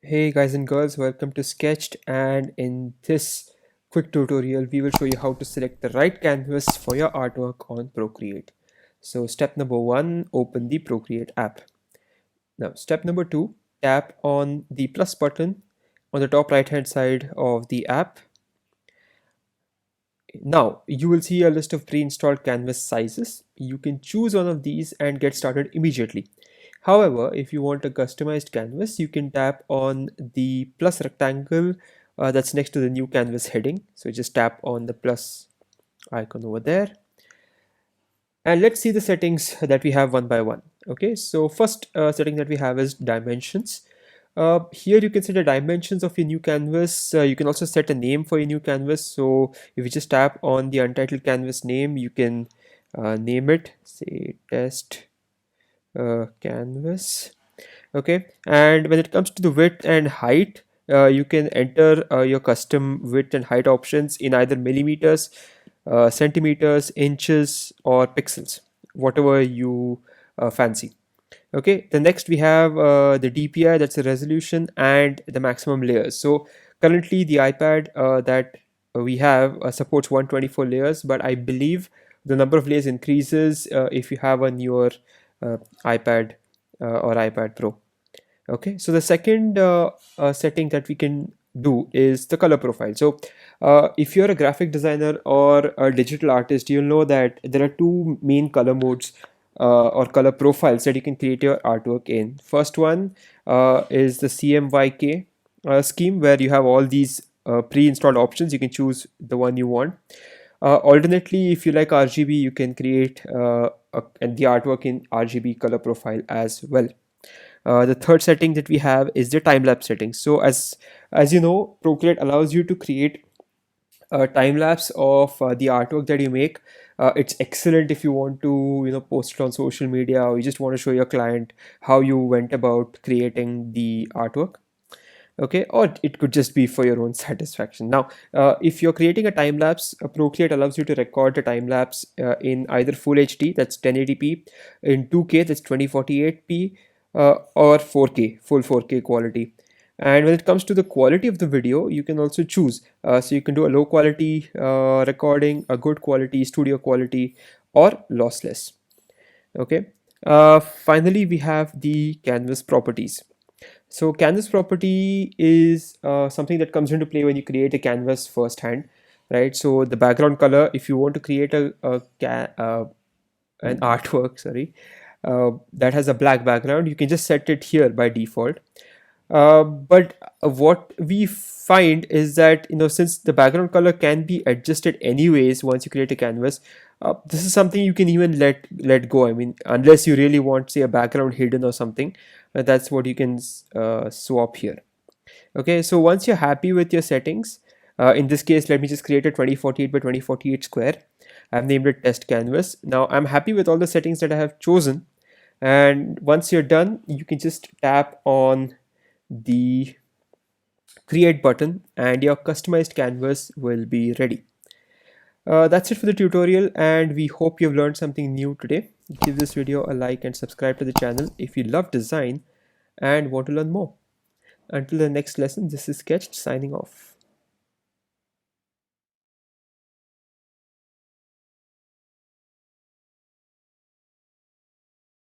Hey guys and girls, welcome to Sketched, and in this quick tutorial we will show you how to select the right canvas for your artwork on Procreate. So step number 1, open the Procreate app. Now step number 2, tap on the plus button on the top right hand side of the app. Now you will see a list of pre-installed canvas sizes. You can choose one of these and get started immediately. However, if you want a customized canvas, you can tap on the plus rectangle that's next to the new canvas heading. So just tap on the plus icon over there. And let's see the settings that we have one by one. Okay, so first setting that we have is dimensions. Here you can set the dimensions of your new canvas. You can also set a name for your new canvas. So if you just tap on the untitled canvas name, you can name it, say test canvas. Okay, and when it comes to the width and height, you can enter your custom width and height options in either millimeters, centimeters, inches, or pixels, whatever you fancy. Okay, the next we have the DPI, that's the resolution, and the maximum layers. So currently the iPad that we have supports 124 layers, but I believe the number of layers increases if you have a newer iPad or iPad Pro. Okay, so the second setting that we can do is the color profile. So if you're a graphic designer or a digital artist, you'll know that there are two main color modes or color profiles that you can create your artwork in. First one is the CMYK scheme, where you have all these pre-installed options. You can choose the one you want. Alternately, if you like RGB, you can create the artwork in RGB color profile as well. The third setting that we have is the time-lapse setting. So as you know, Procreate allows you to create a time lapse of the artwork that you make. It's excellent if you want to post it on social media, or you just want to show your client how you went about creating the artwork. Okay, or it could just be for your own satisfaction. Now if you're creating a time lapse, Procreate allows you to record the time lapse in either full HD, that's 1080p, in 2K, that's 2048p, or 4K, full 4K quality. And when it comes to the quality of the video, you can also choose. So you can do a low quality recording, a good quality, studio quality, or lossless. Okay. Finally, we have the canvas properties. So canvas property is something that comes into play when you create a canvas firsthand, right? So the background color, if you want to create an artwork, sorry, that has a black background, you can just set it here by default. But what we find is that since the background color can be adjusted anyways once you create a canvas, this is something you can even let go. I mean, unless you really want, say, a background hidden or something, that's what you can swap here. Okay, so once you're happy with your settings, in this case, let me just create a 2048 by 2048 square. I've named it test canvas. Now I'm happy with all the settings that I have chosen, and once you're done, you can just tap on the create button and your customized canvas will be ready. That's it for the tutorial, and we hope you've learned something new today. Give this video a like and subscribe to the channel if you love design and want to learn more. Until the next lesson, this is Sketched signing off.